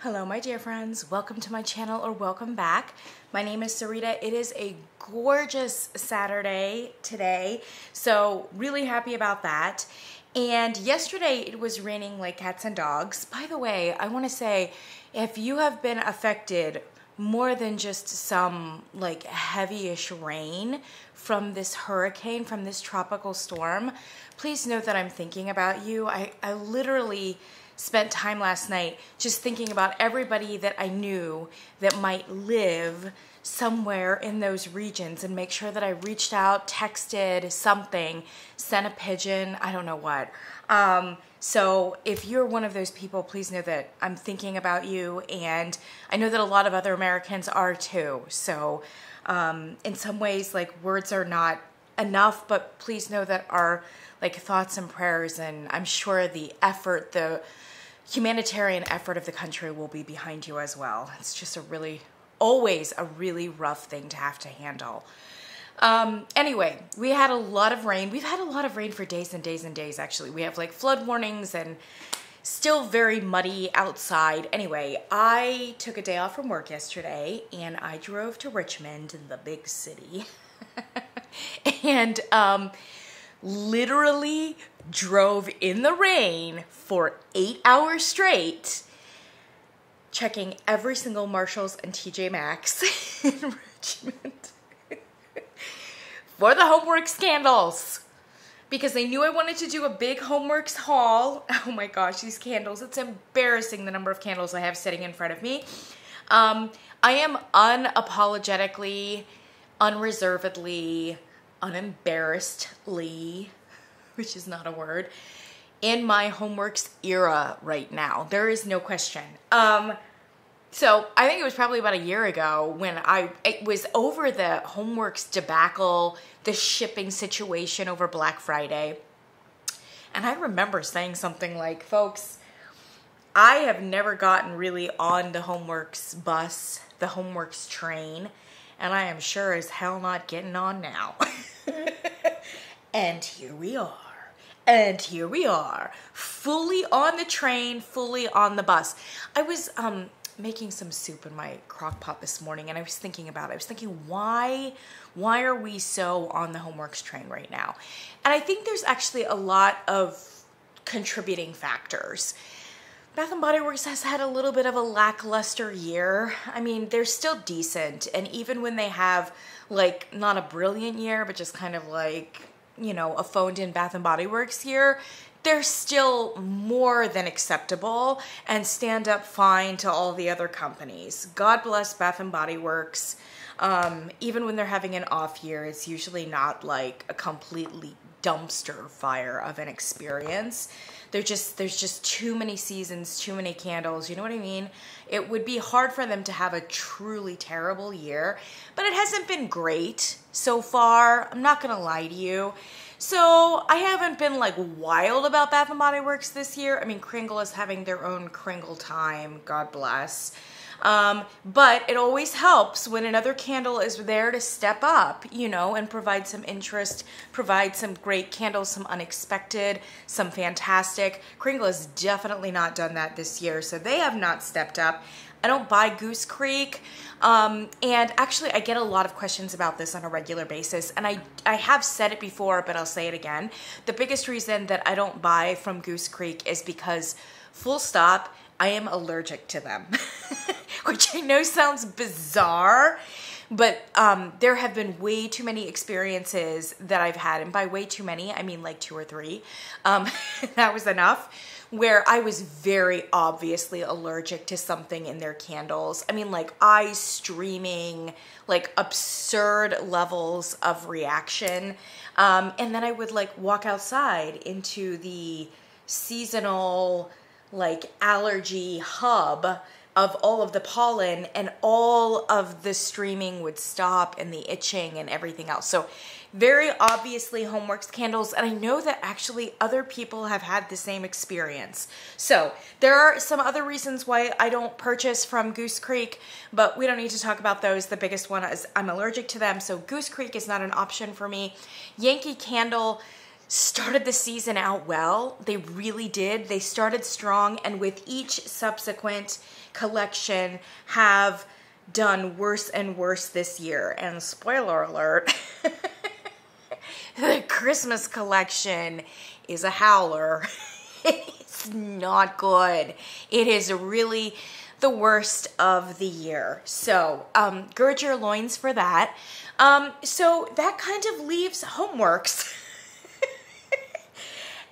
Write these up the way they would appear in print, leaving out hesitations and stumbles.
Hello my dear friends, welcome to my channel or welcome back. My name is Sarita. It is a gorgeous Saturday today, so really happy about that. And yesterday it was raining like cats and dogs. By the way, I want to say if you have been affected more than just some like heavy-ish rain from this hurricane, from this tropical storm, please note that I'm thinking about you. I literally spent time last night just thinking about everybody that I knew that might live somewhere in those regions and make sure that I reached out, texted something, sent a pigeon, I don't know what. So if you're one of those people, please know that I'm thinking about you, and I know that a lot of other Americans are too. So in some ways, like, words are not enough, but please know that our like thoughts and prayers, and I'm sure the effort, the humanitarian effort of the country will be behind you as well. It's just always a really rough thing to have to handle. Anyway, we had a lot of rain. We've had a lot of rain for days and days and days, actually. We have like flood warnings and still very muddy outside. Anyway, I took a day off from work yesterday and I drove to Richmond, the big city, and literally drove in the rain for 8 hours straight, checking every single Marshalls and TJ Maxx in Richmond for the HOMEWORX candles, because they knew I wanted to do a big HOMEWORX haul. Oh my gosh, these candles, it's embarrassing the number of candles I have sitting in front of me. I am unapologetically, unreservedly, unembarrassedly, which is not a word, in my HOMEWORX era right now. There is no question. So I think it was probably about a year ago when it was over the HOMEWORX debacle, the shipping situation over Black Friday. And I remember saying something like, folks, I have never gotten really on the HOMEWORX bus, the HOMEWORX train, and I am sure as hell not getting on now. And here we are. And here we are, fully on the train, fully on the bus. I was making some soup in my crock pot this morning, and I was thinking about it. I was thinking, why are we so on the HOMEWORX train right now? And I think there's actually a lot of contributing factors. Bath & Body Works has had a little bit of a lackluster year. I mean, they're still decent, and even when they have, like, not a brilliant year, but just kind of like, you know, a phoned-in Bath & Body Works year, they're still more than acceptable and stand up fine to all the other companies. God bless Bath & Body Works. Even when they're having an off year, it's usually not like a completely dumpster fire of an experience. There's just too many seasons, too many candles, you know what I mean? It would be hard for them to have a truly terrible year, but it hasn't been great so far. I'm not gonna lie to you. So I haven't been like wild about Bath & Body Works this year. I mean, Kringle is having their own Kringle time, God bless. But it always helps when another candle is there to step up, you know, and provide some interest, provide some great candles, some unexpected, some fantastic. Kringle has definitely not done that this year, so they have not stepped up. I don't buy Goose Creek, and actually I get a lot of questions about this on a regular basis, and I have said it before, but I'll say it again. The biggest reason that I don't buy from Goose Creek is because, full stop, I am allergic to them, which I know sounds bizarre, but there have been way too many experiences that I've had, and by way too many, I mean like 2 or 3. That was enough, where I was very obviously allergic to something in their candles. I mean, like eyes streaming, like absurd levels of reaction. And then I would like walk outside into the seasonal like allergy hub of all of the pollen, and all of the streaming would stop and the itching and everything else. So very obviously HOMEWORX candles, and I know that actually other people have had the same experience. So there are some other reasons why I don't purchase from Goose Creek, but we don't need to talk about those. The biggest one is I'm allergic to them, so Goose Creek is not an option for me. Yankee Candle started the season out well. They really did. They started strong, and with each subsequent collection have done worse and worse this year. And spoiler alert, the Christmas collection is a howler. It's not good. It is really the worst of the year. So gird your loins for that. So that kind of leaves HOMEWORX.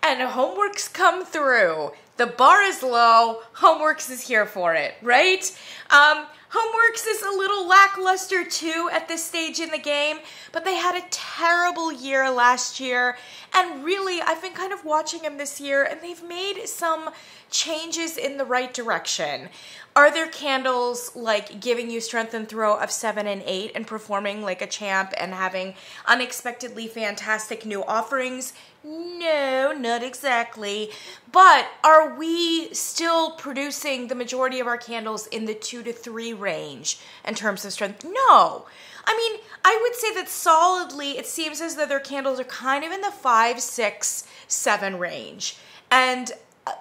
And HOMEWORX come through. The bar is low. HOMEWORX is here for it, right? HOMEWORX is a little lackluster too at this stage in the game, but they had a terrible year last year. And really, I've been kind of watching them this year, and they've made some changes in the right direction. Are there candles like giving you strength and throw of 7 and 8 and performing like a champ and having unexpectedly fantastic new offerings? No, not exactly. But are we still producing the majority of our candles in the 2 to 3 range in terms of strength? No. I mean, I would say that solidly it seems as though their candles are kind of in the 5, 6, 7 range. And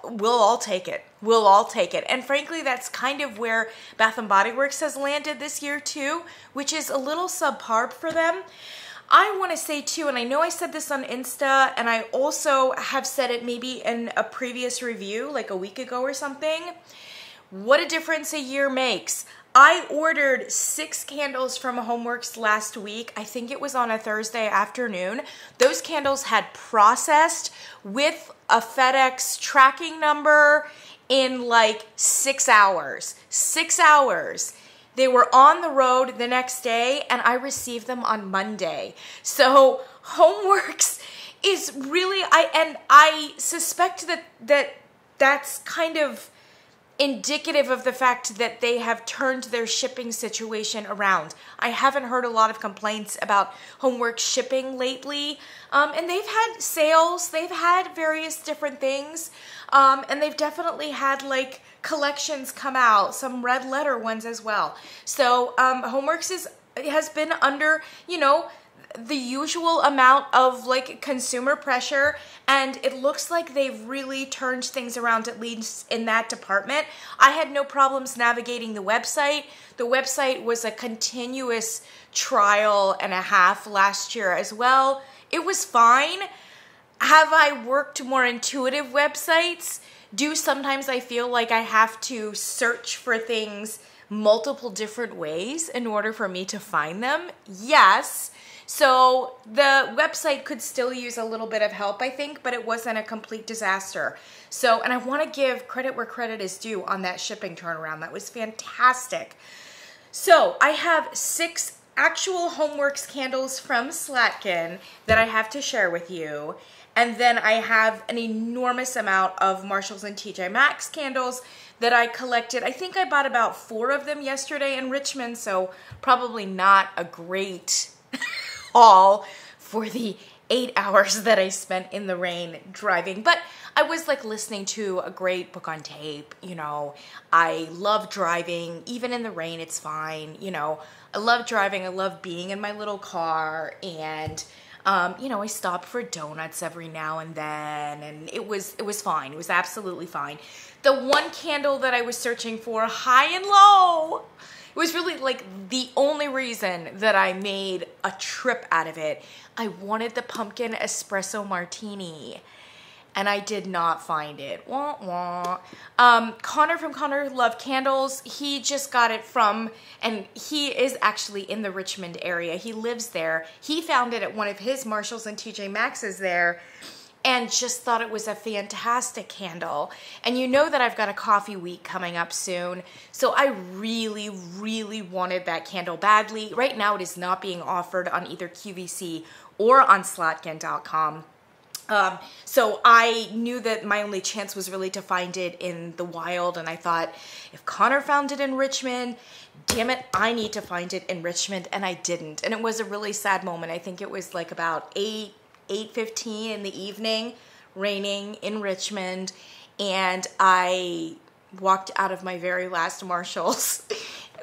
we'll all take it. We'll all take it. And frankly, that's kind of where Bath & Body Works has landed this year too, which is a little subpar for them. I want to say too, and I know I said this on Insta, and I also have said it maybe in a previous review, like a week ago or something, what a difference a year makes. I ordered 6 candles from HOMEWORX last week. I think it was on a Thursday afternoon. Those candles had processed with a FedEx tracking number in like 6 hours. 6 hours. They were on the road the next day, and I received them on Monday. So HOMEWORX is really, I suspect that's kind of indicative of the fact that they have turned their shipping situation around. I haven't heard a lot of complaints about HOMEWORX shipping lately, and they've had sales, they've had various different things, and they've definitely had like collections come out, some red letter ones as well. So HOMEWORX has been under, you know, the usual amount of like consumer pressure, and it looks like they've really turned things around, at least in that department. I had no problems navigating the website. The website was a continuous trial and a half last year as well. It was fine. Have I worked more intuitive websites? Sometimes I feel like I have to search for things multiple different ways in order for me to find them? Yes. So the website could still use a little bit of help, I think, but it wasn't a complete disaster. So, and I want to give credit where credit is due on that shipping turnaround. That was fantastic. So I have 6 actual HOMEWORX candles from Slatkin that I have to share with you. And then I have an enormous amount of Marshalls and TJ Maxx candles that I collected. I think I bought about 4 of them yesterday in Richmond, so probably not a great haul for the 8 hours that I spent in the rain driving. But I was like listening to a great book on tape. You know, I love driving. Even in the rain, it's fine. You know, I love driving. I love being in my little car, and you know, I stop for donuts every now and then, and it was fine. It was absolutely fine. The one candle that I was searching for, high and low, it was really like the only reason that I made a trip out of it. I wanted the pumpkin espresso martini, and I did not find it. Wah, wah. Connor from Connor Love Candles, he just got it from, and he is actually in the Richmond area. He lives there. He found it at one of his Marshalls and TJ Maxx's there, and just thought it was a fantastic candle. And you know that I've got a coffee week coming up soon, so I really, really wanted that candle badly. Right now it is not being offered on either QVC or on Slatkin.com. So I knew that my only chance was really to find it in the wild, and I thought, if Connor found it in Richmond, damn it, I need to find it in Richmond, and I didn't. And it was a really sad moment. I think it was like about 8:15 in the evening, raining in Richmond, and I walked out of my very last Marshalls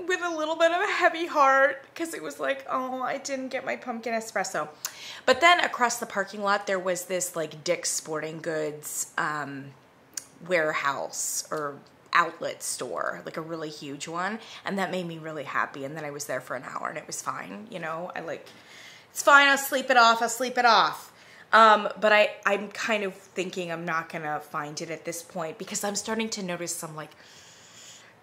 with a little bit of a heavy heart, because it was like, oh, I didn't get my pumpkin espresso. But then across the parking lot, there was this like Dick's Sporting Goods warehouse or outlet store, like a really huge one. And that made me really happy. And then I was there for an hour and it was fine. You know, it's fine. I'll sleep it off. But I'm kind of thinking I'm not going to find it at this point because I'm starting to notice some like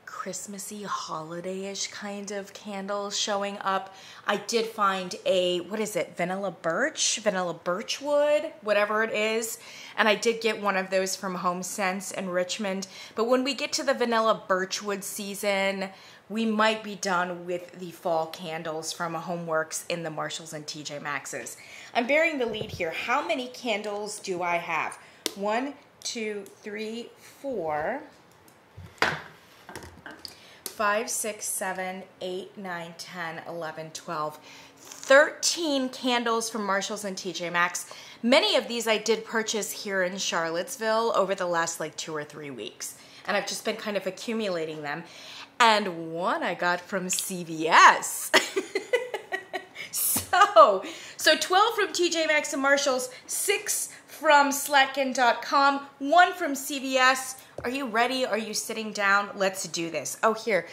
Christmassy, holiday-ish kind of candles showing up. I did find a, what is it? Vanilla Birchwood, whatever it is. And I did get one of those from HomeSense in Richmond. But when we get to the vanilla Birchwood season, we might be done with the fall candles from HOMEWORX in the Marshalls and TJ Maxx's. I'm bearing the lead here. How many candles do I have? 1, 2, 3, 4, 5, 6, 7, 8, 9, 10, 11, 12, 13 candles from Marshalls and TJ Maxx. Many of these I did purchase here in Charlottesville over the last like 2 or 3 weeks. And I've just been kind of accumulating them. And one I got from CVS. So 12 from TJ Maxx and Marshalls, 6 from Slatkin.com, 1 from CVS. Are you ready? Are you sitting down? Let's do this. Oh, here,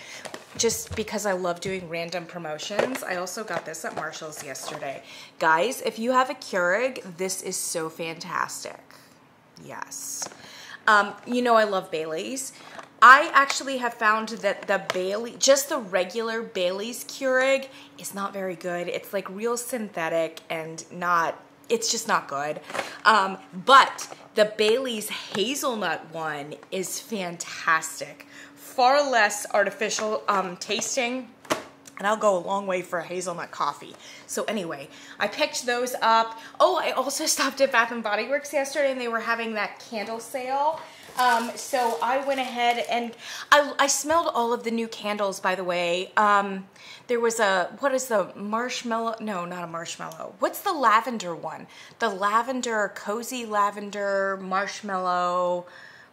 just because I love doing random promotions, I also got this at Marshalls yesterday. Guys, if you have a Keurig, this is so fantastic. Yes. You know I love Bailey's. I actually have found that just the regular Bailey's Keurig is not very good. It's like real synthetic and it's just not good. But the Bailey's hazelnut one is fantastic. Far less artificial tasting. And I'll go a long way for a hazelnut coffee. So anyway, I picked those up. Oh, I also stopped at Bath & Body Works yesterday and they were having that candle sale. So I went ahead and I smelled all of the new candles, by the way. There was what is the marshmallow? No, not a marshmallow. What's the lavender one? The lavender, cozy lavender, marshmallow,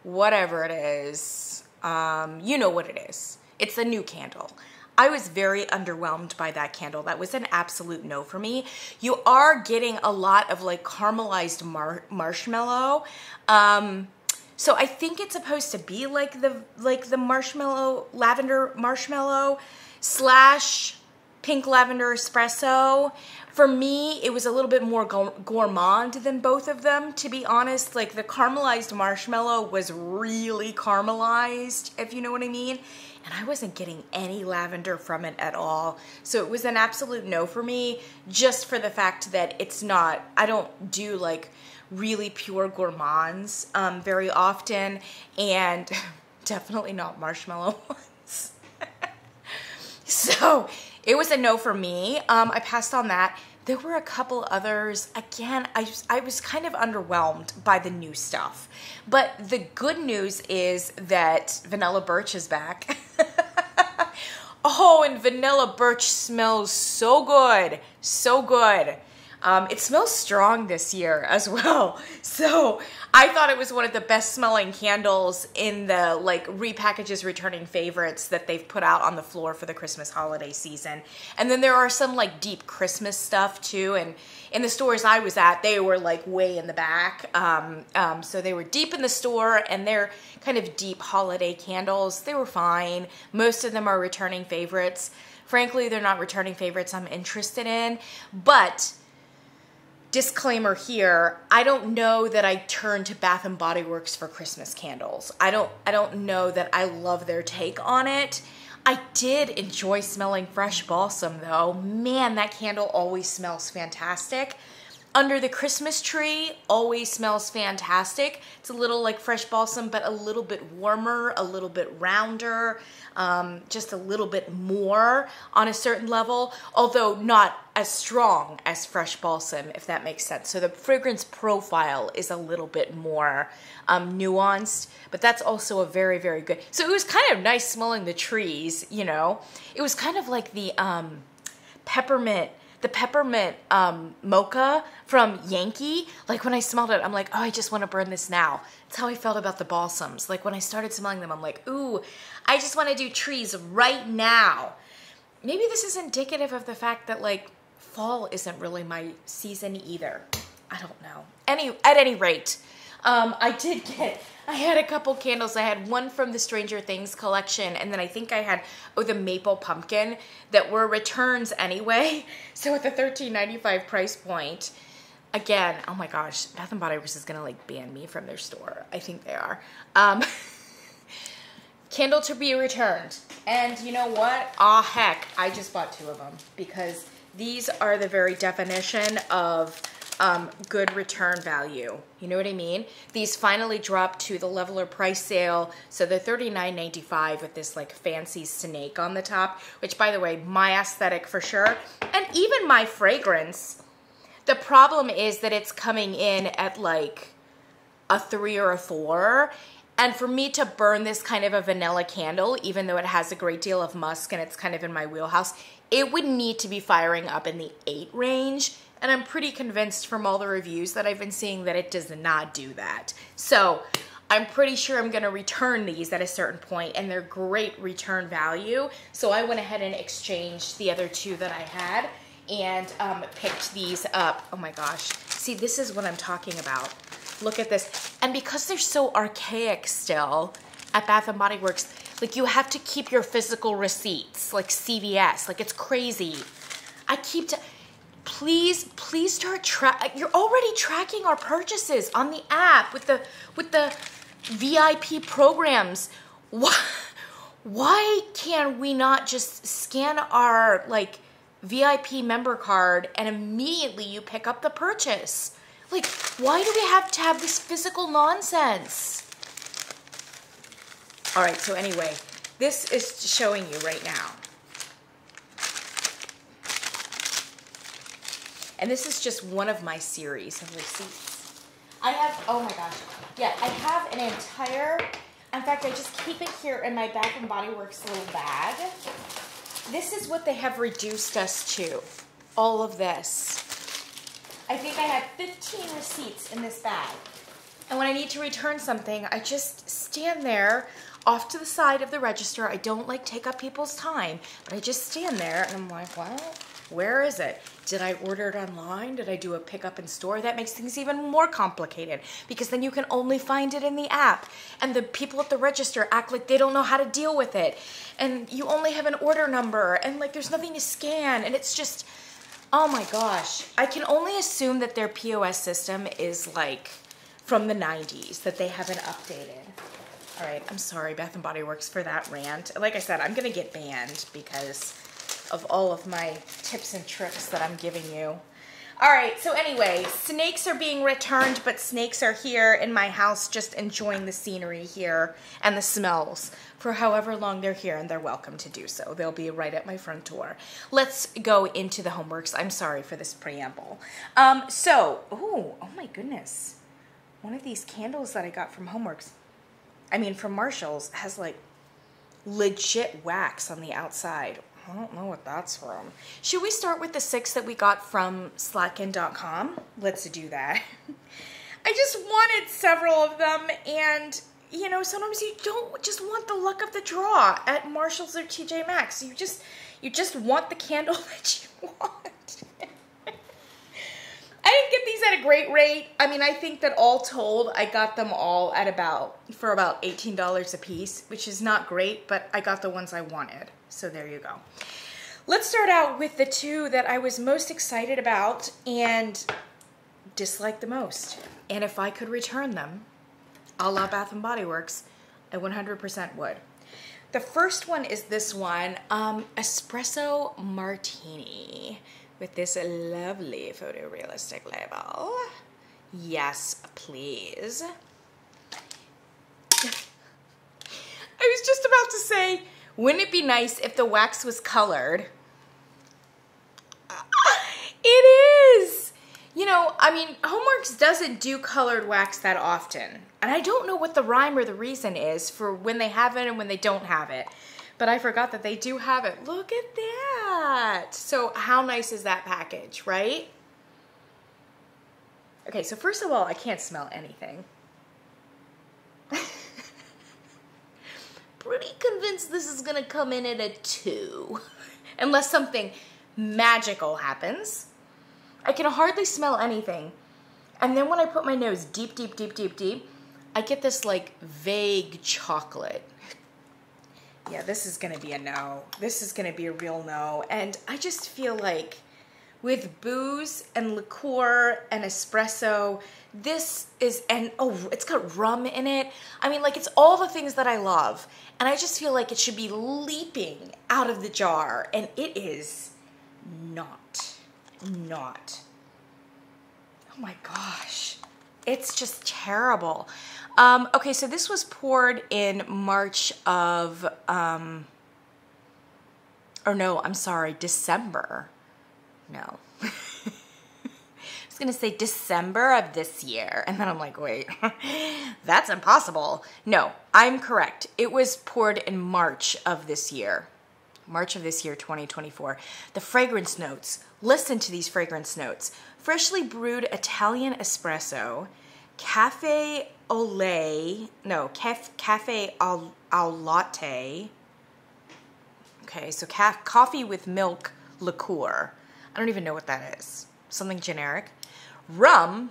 whatever it is. You know what it is. It's a new candle. I was very underwhelmed by that candle. That was an absolute no for me. You are getting a lot of like caramelized marshmallow. So I think it's supposed to be like the marshmallow, lavender marshmallow / pink lavender espresso. For me, it was a little bit more gourmand than both of them, to be honest. Like the caramelized marshmallow was really caramelized, if you know what I mean. And I wasn't getting any lavender from it at all. So it was an absolute no for me, just for the fact that I don't do like really pure gourmands very often, and definitely not marshmallow ones. So it was a no for me. I passed on that. There were a couple others. Again, I was kind of underwhelmed by the new stuff. But the good news is that Vanilla Birch is back. Oh, and Vanilla Birch smells so good. So good. It smells strong this year as well. So I thought it was one of the best smelling candles in the like repackages returning favorites that they've put out on the floor for the Christmas holiday season. And then there are some like deep Christmas stuff too. And in the stores I was at, they were like way in the back. So they were deep in the store and they're kind of deep holiday candles. They were fine. Most of them are returning favorites. Frankly, they're not returning favorites I'm interested in, but disclaimer here, I don't know that I turn to Bath & Body Works for Christmas candles. I don't know that I love their take on it. I did enjoy smelling fresh balsam though. Man, that candle always smells fantastic. Under the Christmas tree always smells fantastic. It's a little like fresh balsam, but a little bit warmer, a little bit rounder, just a little bit more on a certain level, although not as strong as fresh balsam, if that makes sense. So the fragrance profile is a little bit more nuanced, but that's also a very, very good. So it was kind of nice smelling the trees, you know. It was kind of like the peppermint mocha from Yankee. Like when I smelled it, I'm like, oh, I just want to burn this now. That's how I felt about the balsams. Like when I started smelling them, I'm like, ooh, I just want to do trees right now. Maybe this is indicative of the fact that like fall isn't really my season either. I don't know. At any rate, I had a couple candles. I had one from the Stranger Things collection, and then I think I had, the maple pumpkin that were returns anyway. So at the $13.95 price point, again, oh my gosh, Bath & Body Works is gonna like ban me from their store. I think they are. Candle to be returned. And you know what? Aw, heck, I just bought 2 of them because these are the very definition of good return value. You know what I mean? These finally dropped to the leveler price sale. So they're $39.95 with this like fancy snake on the top, which by the way, my aesthetic for sure. And even my fragrance. The problem is that it's coming in at like a 3 or a 4. And for me to burn this kind of a vanilla candle, even though it has a great deal of musk and it's kind of in my wheelhouse, it would need to be firing up in the 8 range. And I'm pretty convinced from all the reviews that I've been seeing that it does not do that. So I'm pretty sure I'm gonna return these at a certain point, and they're great return value. So I went ahead and exchanged the other 2 that I had and picked these up. Oh my gosh. See, this is what I'm talking about. Look at this. And because they're so archaic still at Bath & Body Works, like you have to keep your physical receipts, like CVS, like it's crazy. Please start you're already tracking our purchases on the app with the VIP programs. Why can we not just scan our like VIP member card and immediately you pick up the purchase? Like, why do we have to have this physical nonsense? All right, so anyway, this is showing you right now. And this is just one of my series of receipts. I have, oh my gosh. Yeah, I have an entire, in fact, I just keep it here in my Bath & Body Works little bag. This is what they have reduced us to, all of this. I think I have 15 receipts in this bag. And when I need to return something, I just stand there off to the side of the register. I don't like take up people's time, but I just stand there and I'm like, well, where is it? Did I order it online? Did I do a pickup in store? That makes things even more complicated because then you can only find it in the app. And the people at the register act like they don't know how to deal with it. And you only have an order number and like there's nothing to scan. And it's just, oh my gosh. I can only assume that their POS system is like from the 90s, that they haven't updated. All right, I'm sorry, Bath & Body Works, for that rant. Like I said, I'm gonna get banned because of all of my tips and tricks that I'm giving you. All right, so anyway, snakes are being returned, but snakes are here in my house just enjoying the scenery here and the smells for however long they're here, and they're welcome to do so. They'll be right at my front door. Let's go into the HOMEWORX. I'm sorry for this preamble. Oh my goodness. One of these candles that I got from HOMEWORX, from Marshall's, has like legit wax on the outside. I don't know what that's from. Should we start with the 6 that we got from Slacken.com? Let's do that. I just wanted several of them, and you know, sometimes you don't just want the luck of the draw at Marshall's or TJ Maxx. You just want the candle that you want. I didn't get these at a great rate. I think that all told, I got them all at for about $18 a piece, which is not great, but I got the ones I wanted. So there you go. Let's start out with the 2 that I was most excited about and disliked the most. And if I could return them, a la Bath & Body Works, I 100% would. The first one is this one, Espresso Martini, with this lovely photorealistic label. Yes, please. I was just about to say, wouldn't it be nice if the wax was colored? It is! You know, HOMEWORX doesn't do colored wax that often. And I don't know what the rhyme or the reason is for when they have it and when they don't have it. But I forgot that they do have it. Look at that! So how nice is that package, right? Okay, so first of all, I can't smell anything. Pretty convinced this is gonna come in at a 2. Unless something magical happens. I can hardly smell anything. And then when I put my nose deep, deep, deep, deep, deep, I get this like vague chocolate. Yeah, this is gonna be a no. This is gonna be a real no. And I just feel like with booze and liqueur and espresso, this is, and oh, it's got rum in it. I mean, like, it's all the things that I love. And I just feel like it should be leaping out of the jar. And it is not. Oh my gosh. It's just terrible. Okay, so this was poured in March of, or no, I'm sorry, December. No. I was going to say December of this year. And then I'm like, wait, that's impossible. No, I'm correct. It was poured in March of this year. March of this year, 2024. The fragrance notes. Listen to these fragrance notes. Freshly brewed Italian espresso, cafe au lait, no, cafe au latte. Okay, so coffee with milk liqueur. I don't even know what that is. Something generic. Rum,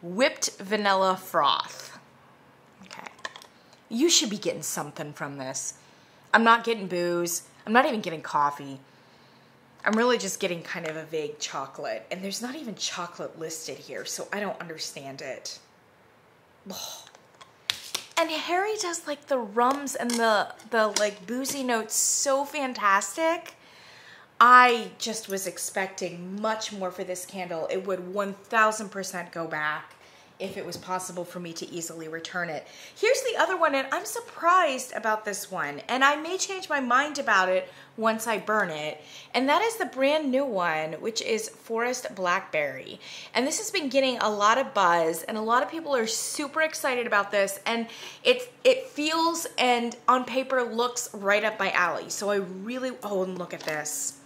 whipped vanilla froth. Okay. You should be getting something from this. I'm not getting booze. I'm not even getting coffee. I'm really just getting kind of a vague chocolate. And there's not even chocolate listed here, so I don't understand it. Ugh. And Harry does like the rums and the like boozy notes so fantastic. I just was expecting much more for this candle. It would 1000% go back if it was possible for me to easily return it. Here's the other one, and I'm surprised about this one, and I may change my mind about it once I burn it, and that is the brand new one, which is Forest Blackberry. And this has been getting a lot of buzz, and a lot of people are super excited about this, and it feels and on paper looks right up my alley. So I really, oh, and look at this.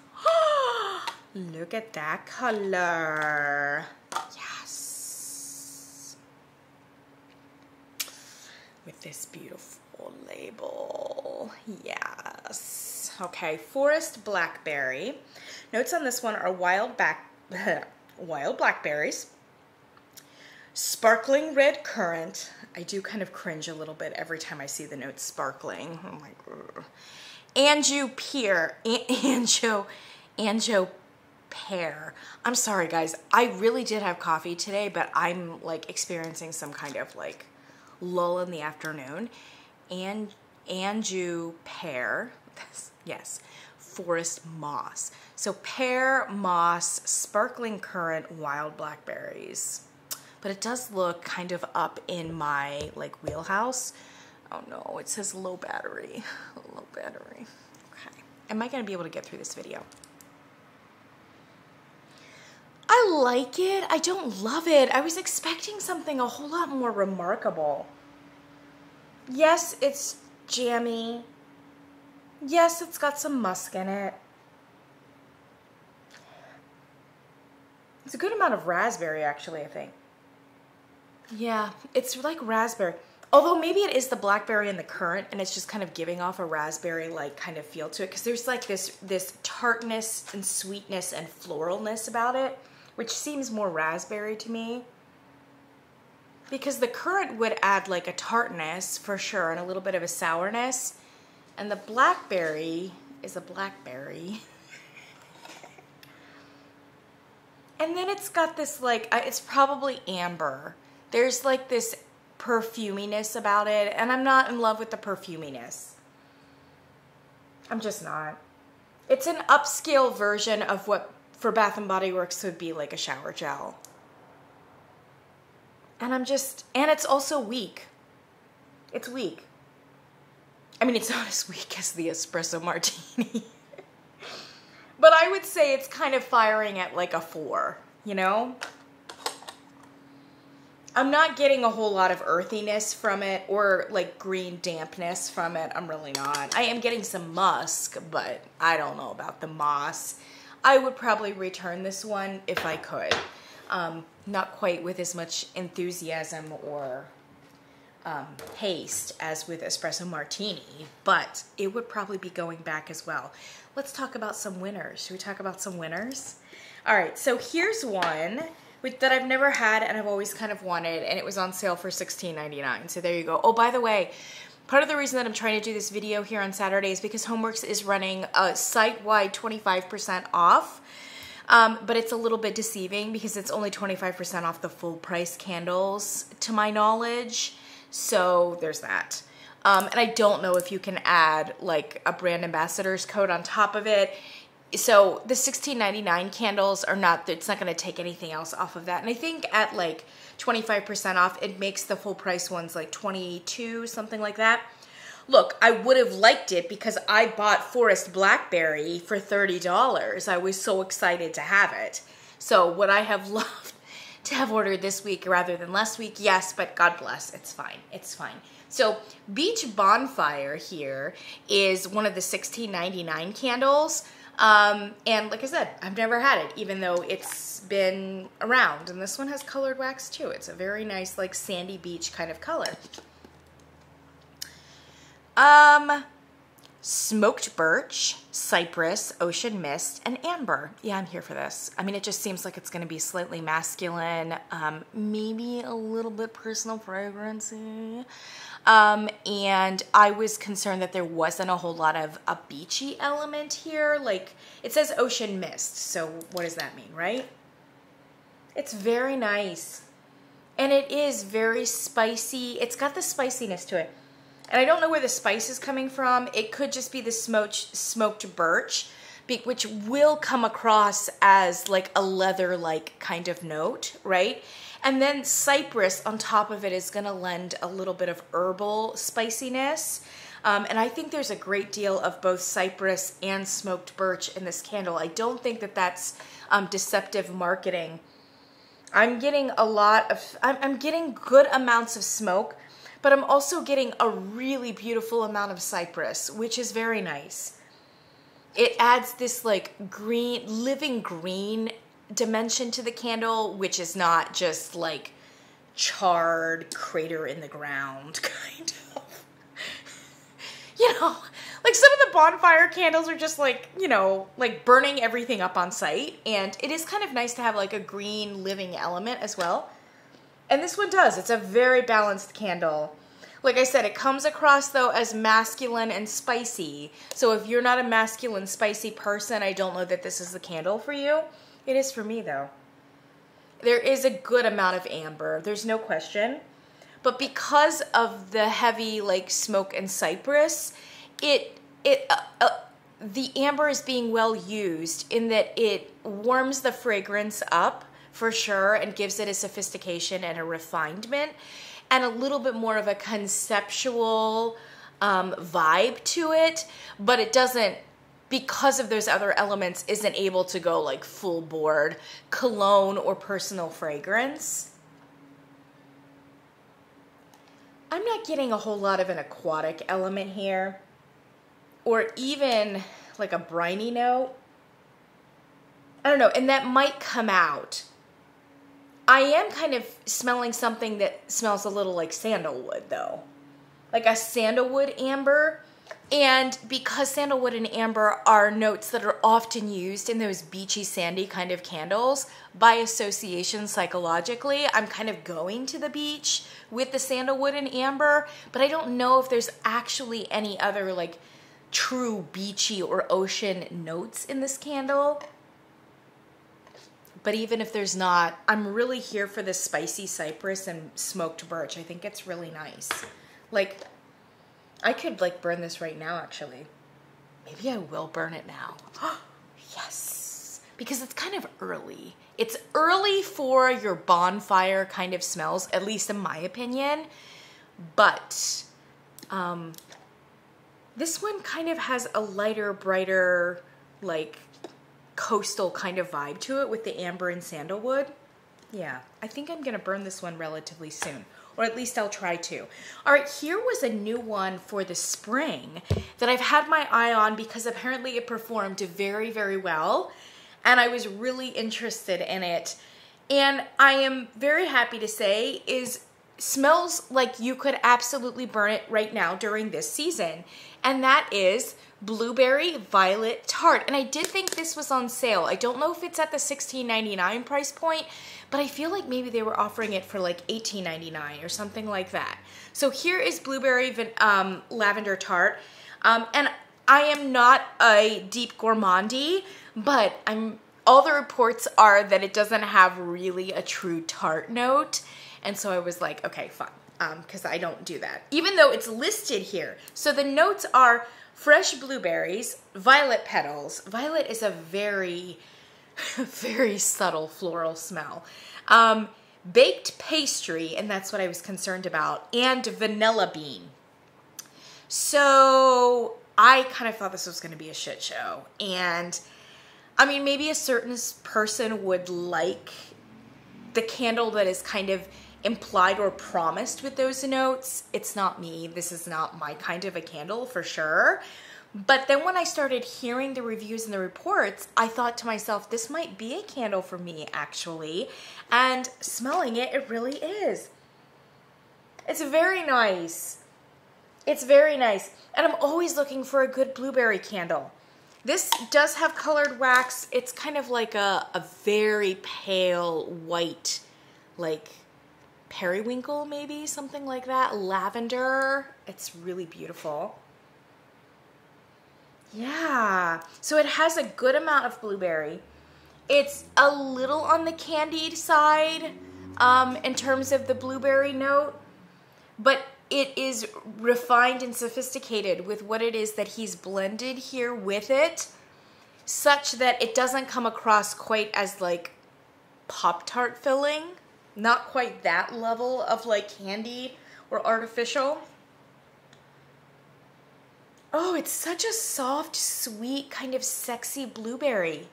Look at that color. Yes. With this beautiful label. Yes. Okay, Forest Blackberry. Notes on this one are wild blackberries, sparkling red currant. I do kind of cringe a little bit every time I see the note sparkling. I'm like, ugh. Anjo pear. I'm sorry, guys. I really did have coffee today, but I'm like experiencing some kind of like lull in the afternoon. And Anjou pear. Yes. Forest moss. So pear, moss, sparkling currant, wild blackberries. But it does look kind of up in my like wheelhouse. Oh no, it says low battery. Low battery. Okay. Am I going to be able to get through this video? I like it. I don't love it. I was expecting something a whole lot more remarkable. Yes, it's jammy. Yes, it's got some musk in it. It's a good amount of raspberry, actually, I think. Yeah, it's like raspberry. Although maybe it is the blackberry and the currant, and it's just kind of giving off a raspberry-like kind of feel to it, because there's like this tartness and sweetness and floralness about it, which seems more raspberry to me. Because the currant would add like a tartness for sure, and a little bit of a sourness. And the blackberry is a blackberry. And then it's got this like, it's probably amber. There's like this perfuminess about it, and I'm not in love with the perfuminess. I'm just not. It's an upscale version of what for Bath & Body Works would be like a shower gel. And and it's also weak. It's weak. I mean, it's not as weak as the Espresso Martini. But I would say it's kind of firing at like a 4, you know? I'm not getting a whole lot of earthiness from it or like green dampness from it. I'm really not. I am getting some musk, but I don't know about the moss. I would probably return this one if I could. Not quite with as much enthusiasm or haste as with Espresso Martini, but it would probably be going back as well. Let's talk about some winners. Should we talk about some winners? All right, so here's one that I've never had and I've always kind of wanted, and it was on sale for $16.99. So there you go. Oh, by the way, part of the reason that I'm trying to do this video here on Saturday is because HOMEWORX is running a site-wide 25% off. But it's a little bit deceiving because it's only 25% off the full price candles to my knowledge. So there's that. And I don't know if you can add like a brand ambassador's code on top of it. So the $16.99 candles are not, it's not going to take anything else off of that. And I think at like 25% off, it makes the full price ones like 22, something like that. Look, I would have liked it because I bought Forest Blackberry for $30. I was so excited to have it. So would I have loved to have ordered this week rather than last week? Yes, but God bless, it's fine, it's fine. So Beach Bonfire here is one of the $16.99 candles. And like I said, I've never had it, even though it's been around. And this one has colored wax too. It's a very nice, like sandy beach kind of color. Smoked birch, cypress, ocean mist, and amber. Yeah, I'm here for this. I mean, it just seems like it's going to be slightly masculine, maybe a little bit personal fragrancy. And I was concerned that there wasn't a whole lot of a beachy element here. Like, it says ocean mist, so what does that mean, right? It's very nice. And it is very spicy. It's got the spiciness to it. And I don't know where the spice is coming from. It could just be the smoked birch, which will come across as like a leather-like kind of note, right? And then cypress on top of it is going to lend a little bit of herbal spiciness. And I think there's a great deal of both cypress and smoked birch in this candle. I don't think that that's deceptive marketing. I'm getting a lot of, I'm getting good amounts of smoke, but I'm also getting a really beautiful amount of cypress, which is very nice. It adds this like green, living green dimension to the candle, which is not just like charred crater in the ground kind of. You know, like some of the bonfire candles are just like, you know, like burning everything up on site. And it is kind of nice to have like a green living element as well. And this one does. It's a very balanced candle. Like I said, it comes across, though, as masculine and spicy. So if you're not a masculine, spicy person, I don't know that this is the candle for you. It is for me, though. There is a good amount of amber. There's no question. But because of the heavy, like, smoke and cypress, the amber is being well used in that it warms the fragrance up, for sure, and gives it a sophistication and a refinement and a little bit more of a conceptual vibe to it, but it doesn't, because of those other elements, isn't able to go like full board cologne or personal fragrance. I'm not getting a whole lot of an aquatic element here, or even like a briny note. I don't know, and that might come out. I am kind of smelling something that smells a little like sandalwood, though. Like a sandalwood amber. And because sandalwood and amber are notes that are often used in those beachy, sandy kind of candles, by association psychologically, I'm kind of going to the beach with the sandalwood and amber, but I don't know if there's actually any other like true beachy or ocean notes in this candle. But even if there's not, I'm really here for the spicy cypress and smoked birch. I think it's really nice. Like, I could like burn this right now, actually. Maybe I will burn it now. Yes, because it's kind of early. It's early for your bonfire kind of smells, at least in my opinion. But this one kind of has a lighter, brighter, like coastal kind of vibe to it with the amber and sandalwood. Yeah, I think I'm gonna burn this one relatively soon, or at least I'll try to. All right, here was a new one for the spring that I've had my eye on because apparently it performed very, very well, and I was really interested in it. And I am very happy to say is smells like you could absolutely burn it right now during this season. And that is Blueberry Violet Tarte. And I did think this was on sale. I don't know if it's at the $16.99 price point, but I feel like maybe they were offering it for like $18.99 or something like that. So here is Blueberry Lavender Tarte. And I am not a deep gourmandie, but all the reports are that it doesn't have really a true tart note. And so I was like, okay, fine, because I don't do that, even though it's listed here. So the notes are fresh blueberries, violet petals. Violet is a very, very subtle floral smell. Baked pastry, and that's what I was concerned about, and vanilla bean. So I kind of thought this was going to be a shit show. And I mean, maybe a certain person would like the candle that is kind of implied or promised with those notes. It's not me. This is not my kind of a candle for sure. But then when I started hearing the reviews and the reports, I thought to myself, this might be a candle for me actually. And smelling it, it really is. It's very nice. It's very nice. And I'm always looking for a good blueberry candle. This does have colored wax. It's kind of like a very pale white, like periwinkle maybe, something like that. Lavender. It's really beautiful. Yeah. So it has a good amount of blueberry. It's a little on the candied side in terms of the blueberry note, but it is refined and sophisticated with what it is that he's blended here with it, such that it doesn't come across quite as like Pop-Tart filling. Not quite that level of like candy or artificial. Oh, it's such a soft, sweet, kind of sexy blueberry.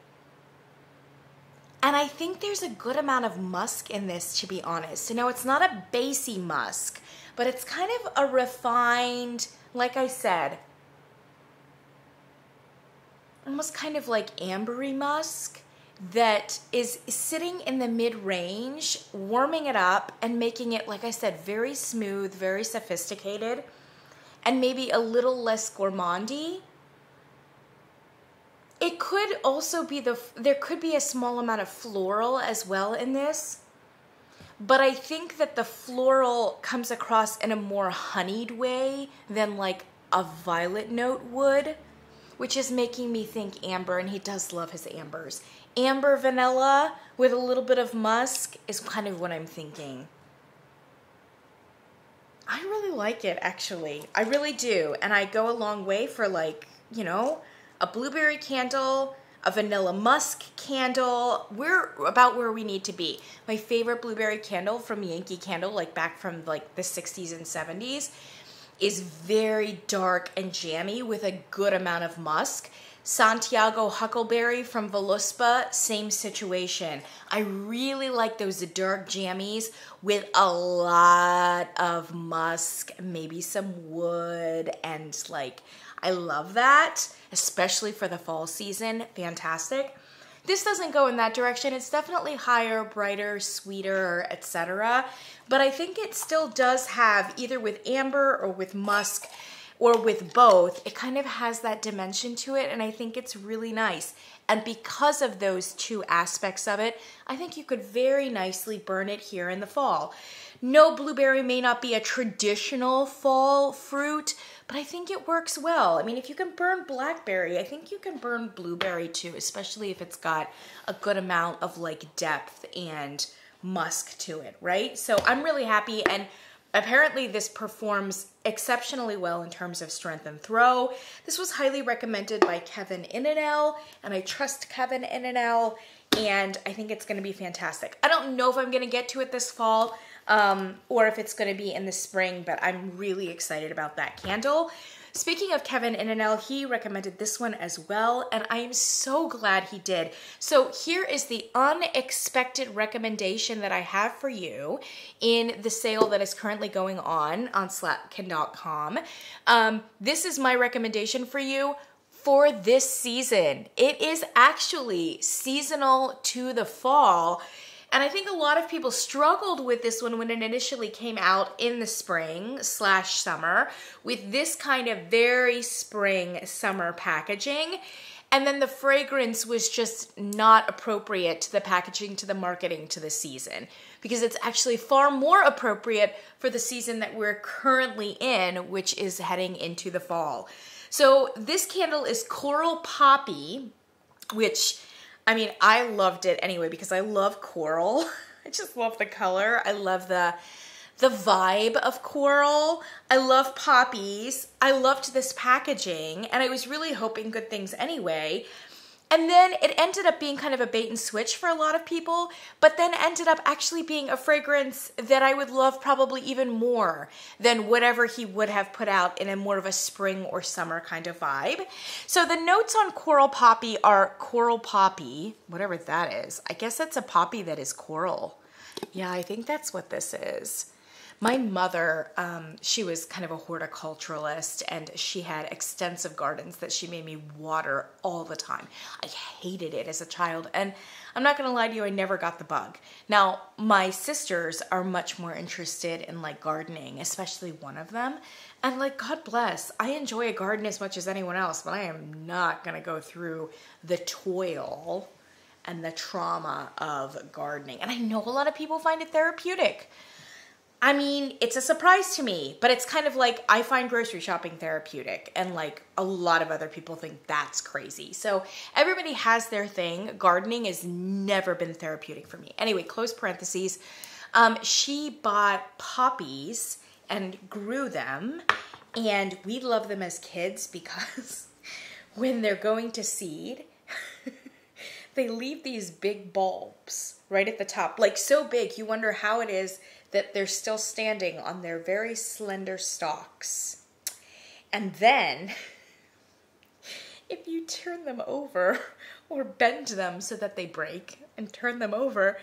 And I think there's a good amount of musk in this, to be honest. You know, it's not a basey musk, but it's kind of a refined, like I said, almost kind of like ambery musk that is sitting in the mid-range, warming it up and making it, like I said, very smooth, very sophisticated, and maybe a little less gourmandy. It could also be there could be a small amount of floral as well in this. But I think that the floral comes across in a more honeyed way than like a violet note would, which is making me think amber, and he does love his ambers. Amber vanilla with a little bit of musk is kind of what I'm thinking. I really like it, actually. I really do. And I go a long way for like, you know, a blueberry candle, a vanilla musk candle. We're about where we need to be. My favorite blueberry candle from Yankee Candle, like back from like the 60s and 70s, is very dark and jammy with a good amount of musk. Santiago Huckleberry from Voluspa, same situation. I really like those dark jammies with a lot of musk, maybe some wood, and like, I love that, especially for the fall season. Fantastic. This doesn't go in that direction. It's definitely higher, brighter, sweeter, etc. But I think it still does have, either with amber or with musk or with both, it kind of has that dimension to it, and I think it's really nice. And because of those two aspects of it, I think you could very nicely burn it here in the fall. No, blueberry may not be a traditional fall fruit, but I think it works well. I mean, if you can burn blackberry, I think you can burn blueberry too, especially if it's got a good amount of like depth and musk to it, right? So I'm really happy, and apparently this performs exceptionally well in terms of strength and throw. This was highly recommended by Kevin Innanell, and I trust Kevin Innanell, and I think it's going to be fantastic. I don't know if I'm going to get to it this fall or if it's going to be in the spring, but I'm really excited about that candle. Speaking of Kevin Innanell, he recommended this one as well, and I am so glad he did. So here is the unexpected recommendation that I have for you in the sale that is currently going on Slatkin.com. This is my recommendation for you for this season. It is actually seasonal to the fall, And I think a lot of people struggled with this one when it initially came out in the spring/summer with this kind of very spring summer packaging. And then the fragrance was just not appropriate to the packaging, to the marketing, to the season, because it's actually far more appropriate for the season that we're currently in, which is heading into the fall. So this candle is Coral Poppy, which, I mean, I loved it anyway because I love coral. I just love the color. I love the vibe of coral. I love poppies. I loved this packaging, and I was really hoping good things anyway. And then it ended up being kind of a bait and switch for a lot of people, but then ended up actually being a fragrance that I would love probably even more than whatever he would have put out in a more of a spring or summer kind of vibe. So the notes on Coral Poppy are coral poppy, whatever that is. I guess it's a poppy that is coral. Yeah, I think that's what this is. My mother, she was kind of a horticulturalist, and she had extensive gardens that she made me water all the time. I hated it as a child, and I'm not going to lie to you, I never got the bug. Now, my sisters are much more interested in like gardening, especially one of them, and like, God bless, I enjoy a garden as much as anyone else, but I am not going to go through the toil and the trauma of gardening. And I know a lot of people find it therapeutic. I mean, it's a surprise to me, but it's kind of like I find grocery shopping therapeutic, and like a lot of other people think that's crazy. So everybody has their thing. Gardening has never been therapeutic for me. Anyway, close parentheses. She bought poppies and grew them, and we love them as kids because when they're going to seed, they leave these big bulbs right at the top, like so big you wonder how it is that they're still standing on their very slender stalks. And then, if you turn them over or bend them so that they break and turn them over,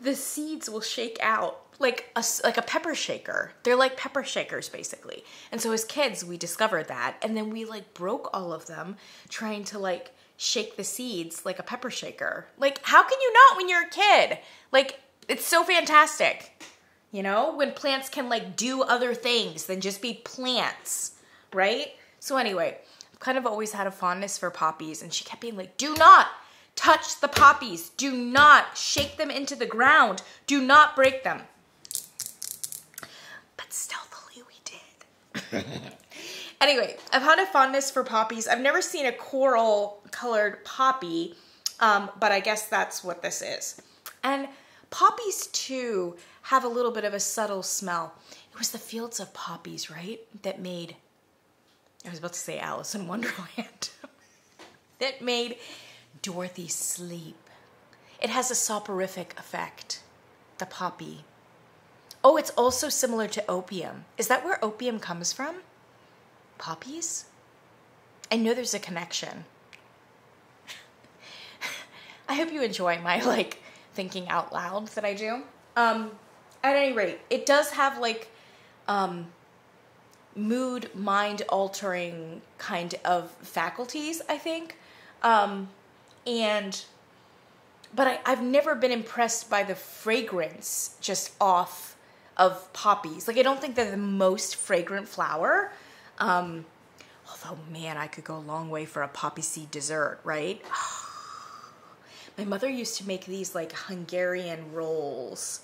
the seeds will shake out like a pepper shaker. They're like pepper shakers, basically. And so as kids, we discovered that, and then we like broke all of them trying to like shake the seeds like a pepper shaker. Like, how can you not when you're a kid? Like, it's so fantastic, you know, when plants can like do other things than just be plants, right? So anyway, I've kind of always had a fondness for poppies, and she kept being like, do not touch the poppies. Do not shake them into the ground. Do not break them. But stealthily we did. Anyway, I've had a fondness for poppies. I've never seen a coral colored poppy, but I guess that's what this is. And poppies, too, have a little bit of a subtle smell. It was the fields of poppies, right, that made, I was about to say Alice in Wonderland, that made Dorothy sleep. It has a soporific effect, the poppy. Oh, it's also similar to opium. Is that where opium comes from? Poppies? I know there's a connection. I hope you enjoy my, like, thinking out loud that I do. At any rate, it does have like mood, mind altering kind of faculties, I think. But I've never been impressed by the fragrance just off of poppies. Like, I don't think they're the most fragrant flower. Although, man, I could go a long way for a poppy seed dessert, right? My mother used to make these like Hungarian rolls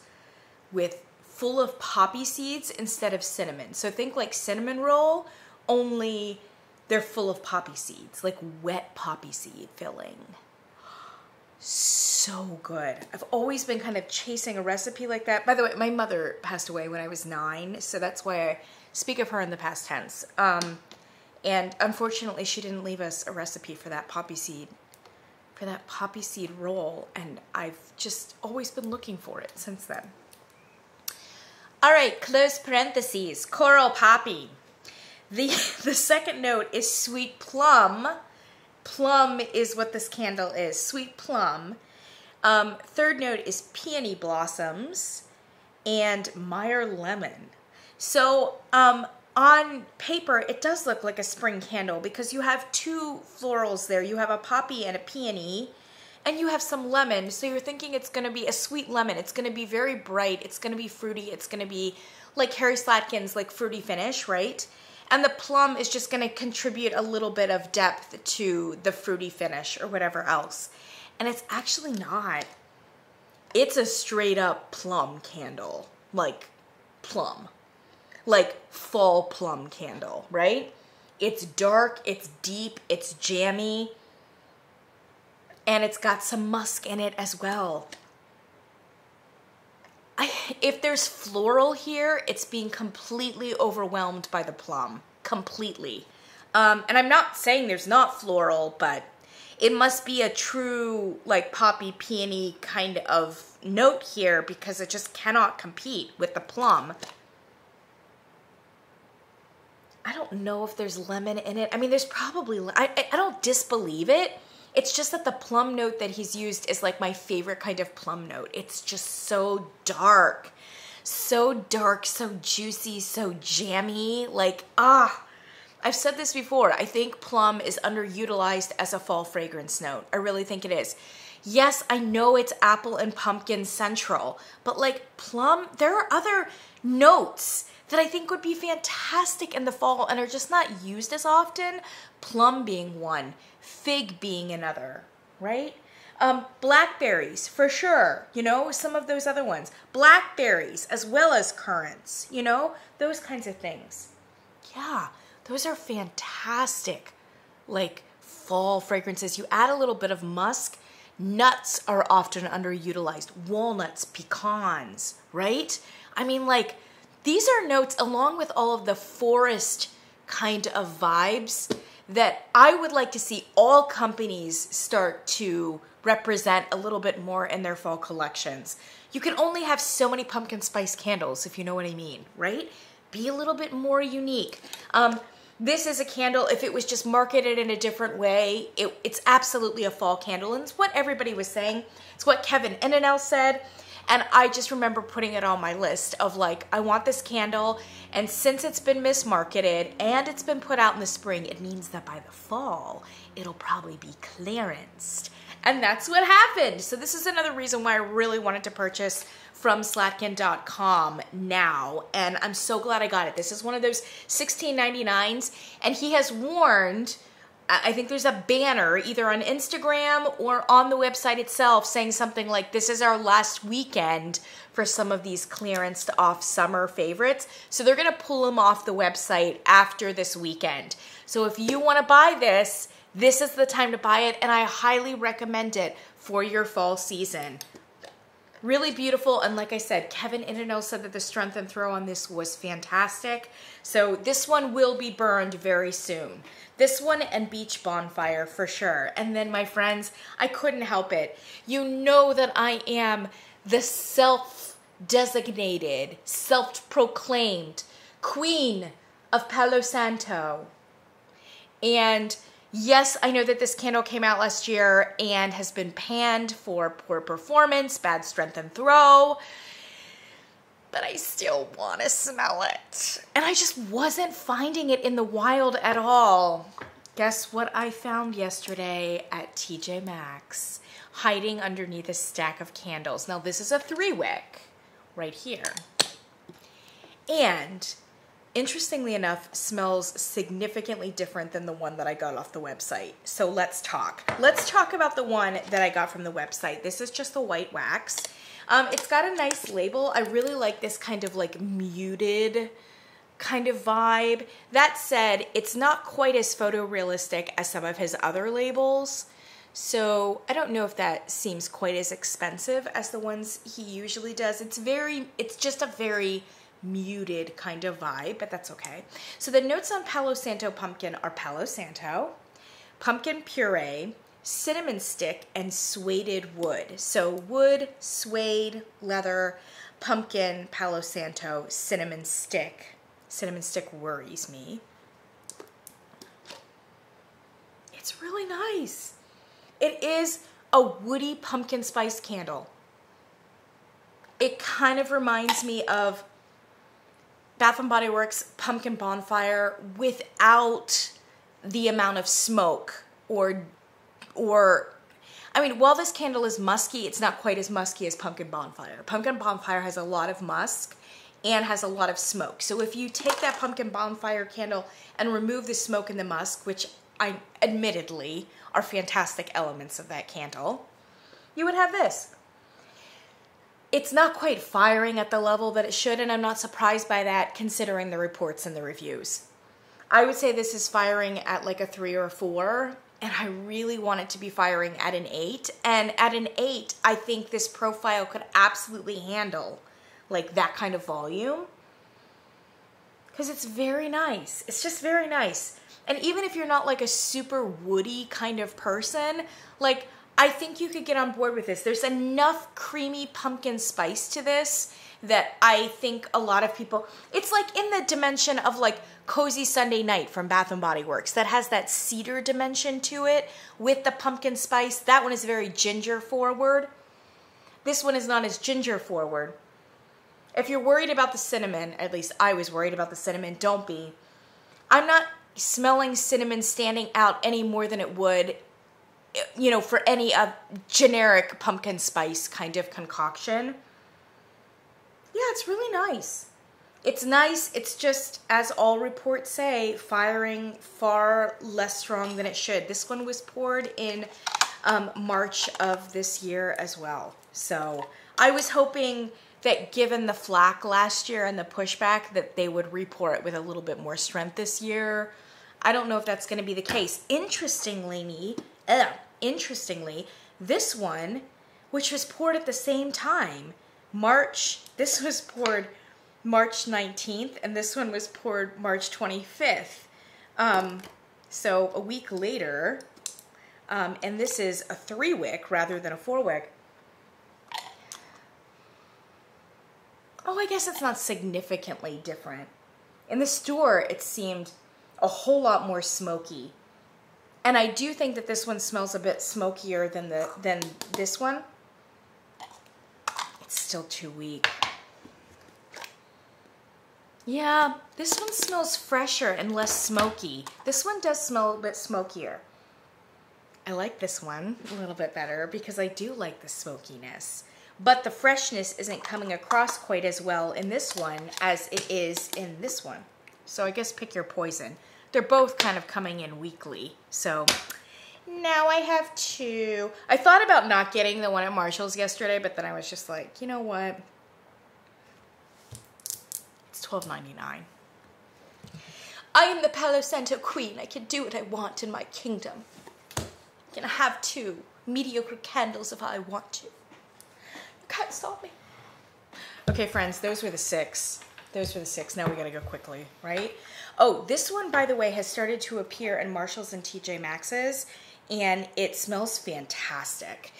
with full of poppy seeds instead of cinnamon. So think like cinnamon roll, only they're full of poppy seeds, like wet poppy seed filling. So good. I've always been kind of chasing a recipe like that. By the way, my mother passed away when I was 9, so that's why I speak of her in the past tense. And unfortunately, she didn't leave us a recipe for that poppy seed roll, and I've just always been looking for it since then. All right, close parentheses, Coral Poppy. The second note is sweet plum. Plum is what this candle is, sweet plum. Third note is peony blossoms and Meyer lemon. So on paper, it does look like a spring candle because you have two florals there. You have a poppy and a peony, and you have some lemon, so you're thinking it's going to be a sweet lemon. It's going to be very bright. It's going to be fruity. It's going to be like Harry Slatkin's like fruity finish, right? And the plum is just going to contribute a little bit of depth to the fruity finish or whatever else. And it's actually not. It's a straight up plum candle, like plum, like fall plum candle, right? It's dark, it's deep, it's jammy, and it's got some musk in it as well. If there's floral here, it's being completely overwhelmed by the plum, completely. And I'm not saying there's not floral, but it must be a true like poppy peony kind of note here because it just cannot compete with the plum. I don't know if there's lemon in it. I mean, there's probably, I don't disbelieve it. It's just that the plum note that he's used is like my favorite kind of plum note. It's just so dark, so juicy, so jammy. Like, I've said this before. I think plum is underutilized as a fall fragrance note. I really think it is. Yes, I know it's apple and pumpkin central, but like plum, there are other notes that I think would be fantastic in the fall and are just not used as often. Plum being one, fig being another, right? Blackberries, for sure, you know, some of those other ones. Blackberries, as well as currants, you know, those kinds of things. Yeah, those are fantastic, like, fall fragrances. You add a little bit of musk. Nuts are often underutilized. Walnuts, pecans, right? I mean, like, these are notes along with all of the forest kind of vibes that I would like to see all companies start to represent a little bit more in their fall collections. You can only have so many pumpkin spice candles, if you know what I mean, right? Be a little bit more unique. This is a candle, if it was just marketed in a different way, it's absolutely a fall candle. And it's what everybody was saying. It's what Kevin Inanel said. And I just remember putting it on my list of like, I want this candle. And since it's been mismarketed and it's been put out in the spring, it means that by the fall, it'll probably be clearanced. And that's what happened. So this is another reason why I really wanted to purchase from Slatkin.com now. And I'm so glad I got it. This is one of those $16.99s. And he has warned, I think there's a banner either on Instagram or on the website itself saying something like, this is our last weekend for some of these clearanced off summer favorites. So they're going to pull them off the website after this weekend. So if you want to buy this, this is the time to buy it. And I highly recommend it for your fall season. Really beautiful, and like I said, Kevin Inanel said that the strength and throw on this was fantastic. So this one will be burned very soon. This one and Beach Bonfire for sure. And then my friends, I couldn't help it. You know that I am the self-designated, self-proclaimed queen of Palo Santo. And yes, I know that this candle came out last year and has been panned for poor performance, bad strength and throw, but I still want to smell it. And I just wasn't finding it in the wild at all. Guess what I found yesterday at TJ Maxx, hiding underneath a stack of candles. Now this is a 3-wick right here. And interestingly enough, smells significantly different than the one that I got off the website. So let's talk. Let's talk about the one that I got from the website. This is just the white wax. It's got a nice label. I really like this kind of like muted kind of vibe. That said, it's not quite as photorealistic as some of his other labels. So I don't know if that seems quite as expensive as the ones he usually does. It's just a very muted kind of vibe, but that's okay. So the notes on Palo Santo pumpkin are Palo Santo, pumpkin puree, cinnamon stick, and suede wood. So wood, suede, leather, pumpkin, Palo Santo, cinnamon stick. Cinnamon stick worries me. It's really nice. It is a woody pumpkin spice candle. It kind of reminds me of Bath & Body Works Pumpkin Bonfire without the amount of smoke or I mean, while this candle is musky, it's not quite as musky as Pumpkin Bonfire. Pumpkin Bonfire has a lot of musk and has a lot of smoke. So if you take that Pumpkin Bonfire candle and remove the smoke and the musk, which I admittedly are fantastic elements of that candle, you would have this. It's not quite firing at the level that it should, and I'm not surprised by that considering the reports and the reviews. I would say this is firing at like a 3 or a 4, and I really want it to be firing at an 8. And at an 8, I think this profile could absolutely handle like that kind of volume, because it's very nice. It's just very nice. And even if you're not like a super woody kind of person, like I think you could get on board with this. There's enough creamy pumpkin spice to this that I think a lot of people, it's like in the dimension of like Cozy Sunday Night from Bath & Body Works that has that cedar dimension to it with the pumpkin spice. That one is very ginger forward. This one is not as ginger forward. If you're worried about the cinnamon, at least I was worried about the cinnamon, don't be. I'm not smelling cinnamon standing out any more than it would, you know, for any generic pumpkin spice kind of concoction. Yeah, it's really nice. It's nice. It's just, as all reports say, firing far less strong than it should. This one was poured in March of this year as well. So I was hoping that given the flack last year and the pushback that they would re-pour it with a little bit more strength this year. I don't know if that's going to be the case. Interestingly, this one, which was poured at the same time, this was poured March 19th, and this one was poured March 25th. So a week later, and this is a 3-wick rather than a 4-wick. Oh, I guess it's not significantly different. In the store, it seemed a whole lot more smoky. And I do think that this one smells a bit smokier than this one. It's still too weak. Yeah, this one smells fresher and less smoky. This one does smell a bit smokier. I like this one a little bit better because I do like the smokiness. But the freshness isn't coming across quite as well in this one as it is in this one. So I guess pick your poison. They're both kind of coming in weekly. So now I have 2. I thought about not getting the one at Marshall's yesterday, but then I was just like, you know what? It's $12.99. I am the Palo Santo queen. I can do what I want in my kingdom. I can have 2 mediocre candles if I want to. You can't stop me. Okay, friends, those were the 6. Those were the 6. Now we gotta go quickly, right? Oh, this one, by the way, has started to appear in Marshall's and TJ Maxx's, and it smells fantastic.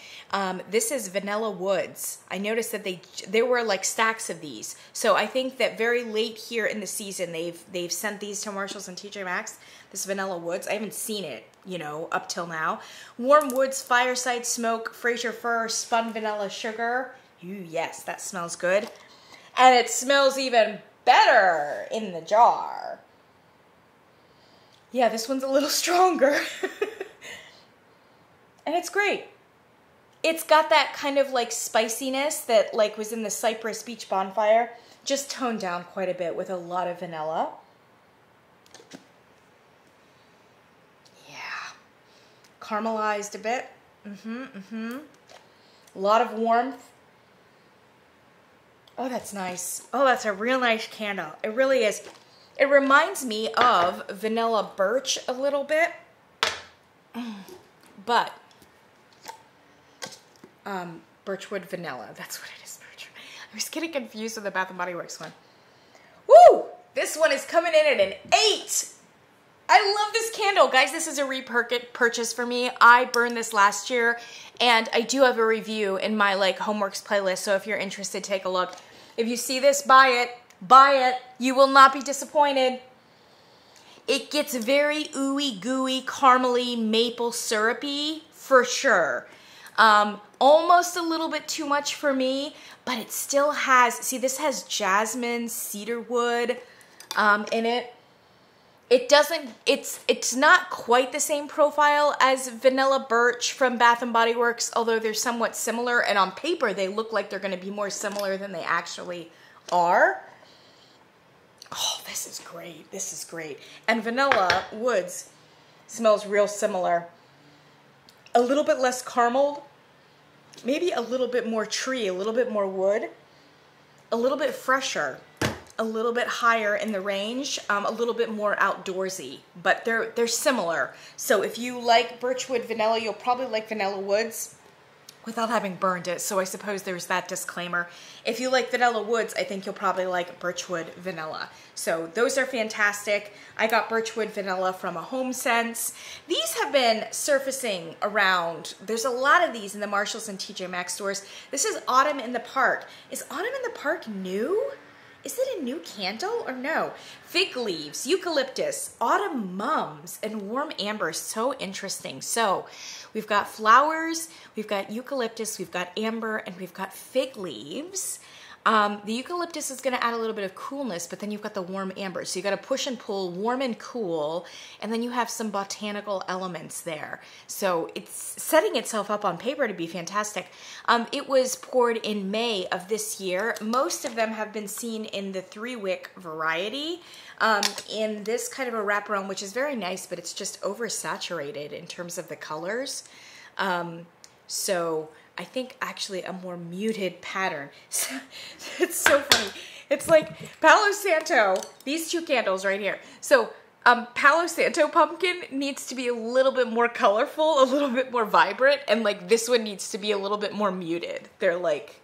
This is Vanilla Woods. I noticed that there were like stacks of these. So I think that very late here in the season, they've sent these to Marshall's and TJ Maxx. This Vanilla Woods, I haven't seen it, you know, up till now. Warm Woods, Fireside Smoke, Fraser Fir, Spun Vanilla Sugar. Ooh, yes, that smells good. And it smells even better in the jar. Yeah, this one's a little stronger. And it's great. It's got that kind of like spiciness that like was in the Cypress Beach Bonfire, just toned down quite a bit with a lot of vanilla. Yeah. Caramelized a bit. A lot of warmth. Oh, that's nice. Oh, that's a real nice candle. It really is. It reminds me of Vanilla Birch a little bit. But Birchwood Vanilla. That's what it is, Birchwood. I was getting confused with the Bath & Body Works one. Woo! This one is coming in at an 8. I love this candle. Guys, this is a repurchase for me. I burned this last year, and I do have a review in my like HOMEWORX playlist, so if you're interested, take a look. If you see this, buy it. Buy it. You will not be disappointed. It gets very ooey gooey, caramely, maple syrupy for sure. Almost a little bit too much for me, but it still has, see, this has jasmine, cedarwood in it. It doesn't, it's not quite the same profile as Vanilla Birch from Bath & Body Works, although they're somewhat similar, and on paper they look like they're going to be more similar than they actually are. Oh, this is great. This is great. And Vanilla Woods smells real similar. A little bit less caramel, maybe a little bit more tree, a little bit more wood, a little bit fresher, a little bit higher in the range, a little bit more outdoorsy, but they're similar. So if you like Birchwood Vanilla, you'll probably like Vanilla Woods without having burned it. So I suppose there's that disclaimer. If you like Vanilla Woods, I think you'll probably like Birchwood Vanilla. So those are fantastic. I got Birchwood Vanilla from a HomeSense. These have been surfacing around. There's a lot of these in the Marshalls and TJ Maxx stores. This is Autumn in the Park. Is Autumn in the Park new? Is it a new candle or no? Fig leaves, eucalyptus, autumn mums, and warm amber. So interesting. So we've got flowers, we've got eucalyptus, we've got amber, and we've got fig leaves. The eucalyptus is going to add a little bit of coolness, but then you've got the warm amber. So you got to push and pull, warm and cool, and then you have some botanical elements there. So it's setting itself up on paper to be fantastic. It was poured in May of this year. Most of them have been seen in the 3-wick variety, in this kind of a wraparound, which is very nice, but it's just oversaturated in terms of the colors. So I think actually a more muted pattern. It's so funny. It's like Palo Santo, these two candles right here. So Palo Santo pumpkin needs to be a little bit more colorful, a little bit more vibrant, and like this one needs to be a little bit more muted. They're like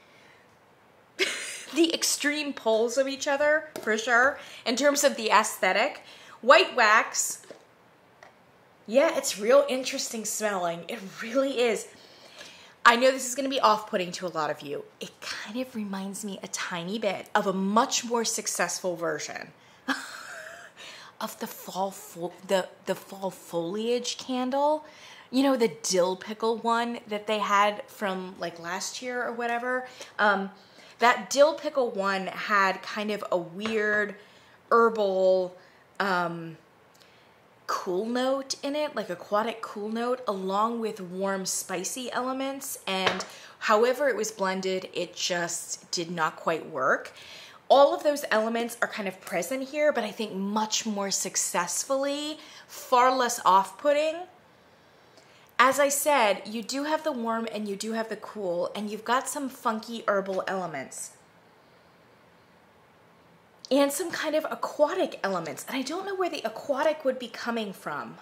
the extreme poles of each other, for sure, in terms of the aesthetic. White wax, yeah, it's real interesting smelling. It really is. I know this is going to be off-putting to a lot of you. It kind of reminds me a tiny bit of a much more successful version of the fall foliage candle. You know, the dill pickle one that they had from like last year or whatever. That dill pickle one had kind of a weird herbal cool note in it, like aquatic cool note, along with warm spicy elements, and however it was blended, it just did not quite work. All of those elements are kind of present here, but I think much more successfully, far less off-putting. As I said, you do have the warm and you do have the cool, and you've got some funky herbal elements and some kind of aquatic elements. And I don't know where the aquatic would be coming from.